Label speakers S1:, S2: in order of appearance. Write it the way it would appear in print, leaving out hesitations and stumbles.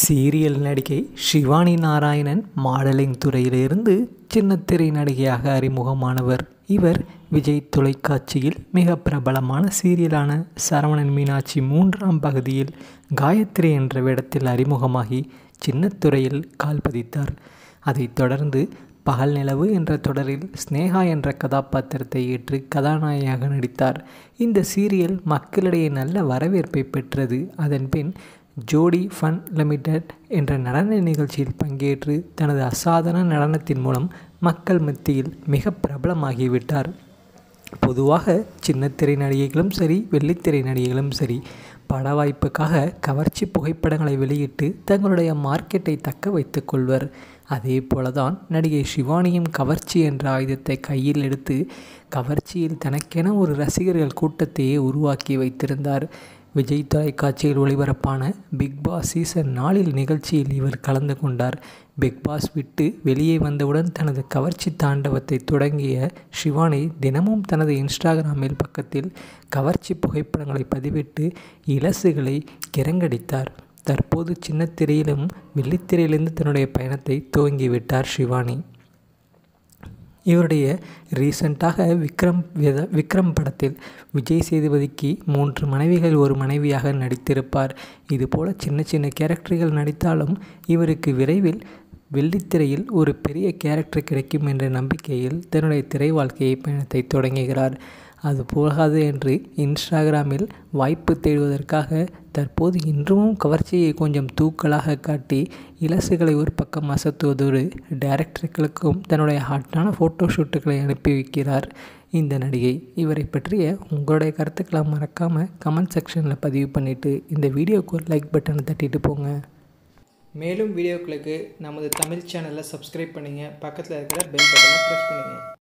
S1: Serial நடிகை Shivani Narayanan modelling துறையிலிருந்து சின்னத்திரை நடிகையாக அறிமுகமானவர். இவர் விஜய் தொலைக்காட்சியில் மிக பிரபலமான சீரியலான சரவணன் மீனாட்சி 3ஆம் பகுதியில் காயத்ரி என்ற வேடத்தில் அறிமுகமாகி சின்னத்துறையில் கால் பதித்தார். அதைத் தொடர்ந்து பகல் நிலவு என்ற தொடரில் ஸ்னேகா என்ற கதாபாத்திரத்தை ஏற்று கதாநாயகியாக நடித்தார். இந்த சீரியல் மக்களிடையே நல்ல வரவேற்பை பெற்றது. அதன்பின் ஜோடி ஃபன் லிமிடெட் என்ற நடன நிகழ்ச்சியில் பங்கேற்று தனது அசாதாரண நடனத்தின் மூலம் மக்கள் மத்தியில் மிக பிரபலமாகிவிட்டார். பொதுவாக சின்னத்திரை நடிகைகளும் சரி, வெள்ளித்திரை நடிகைகளும் சரி, பட வாய்ப்புக்காக கவர்ச்சி புகைப்படங்களை வெளியிட்டு தங்களுடைய மார்க்கெட்டை தக்க வைத்துக் கொள்வர். அதே போலதான் நடிகை ஷிவானியும் கவர்ச்சி என்ற ஆயுதத்தை கையில் எடுத்து கவர்ச்சியில் தனக்கென ஒரு ரசிகர்கள் கூட்டத்தையே உருவாக்கி வைத்திருந்தார். விஜய் தொலைக்காட்சியில் ஒளிபரப்பான பிக் பாஸ் சீசன் 4 நிகழ்ச்சியில் இவர் கலந்து கொண்டார். பிக் பாஸ் விட்டு வெளியே வந்தவுடன் தனது கவர்ச்சி தாண்டவத்தை தொடங்கிய ஷிவானி தினமும் தனது இன்ஸ்டாகிராமில் பக்கத்தில் கவர்ச்சி புகைப்படங்களை பதிவிட்டு இலசுகளை கிறங்கடித்தார். தற்போது சின்னத்திரையிலும் வெள்ளித்திரையிலிருந்து தன்னுடைய பயணத்தை துவங்கிவிட்டார் ஷிவானி. இவருடைய ரீசெண்டாக விக்ரம் படத்தில் விஜய் சேதுபதிக்கு 3 மனைவிகள் ஒரு மனைவியாக நடித்திருப்பார். இதுபோல சின்ன சின்ன கேரக்டர்கள் நடித்தாலும் இவருக்கு விரைவில் வெள்ளித்திரையில் ஒரு பெரிய கேரக்டர் கிடைக்கும் என்ற நம்பிக்கையில் தன்னுடைய திரை வாழ்க்கையை பயணத்தை தொடங்குகிறார். அது போகாது என்று இன்ஸ்டாகிராமில் வாய்ப்பு தேடுவதற்காக தற்போது இன்றும் கவர்ச்சியை கொஞ்சம் தூக்கலாக காட்டி இலசுகளை ஒரு பக்கம் அசத்துவதோடு டைரக்டர்களுக்கும் தன்னுடைய ஹாட்டான ஃபோட்டோ ஷூட்டுகளை அனுப்பி வைக்கிறார் இந்த நடிகை. இவரை பற்றிய உங்களுடைய கருத்துக்களை மறக்காமல் கமெண்ட் செக்ஷனில் பதிவு பண்ணிவிட்டு இந்த வீடியோவுக்கு ஒரு லைக் பட்டனை தட்டிட்டு போங்க.
S2: மேலும் வீடியோக்களுக்கு நமது தமிழ் சேனலை சப்ஸ்கிரைப் பண்ணுங்கள். பக்கத்தில் இருக்கிற பெல் பட்டனை ப்ரெஸ் பண்ணுங்கள்.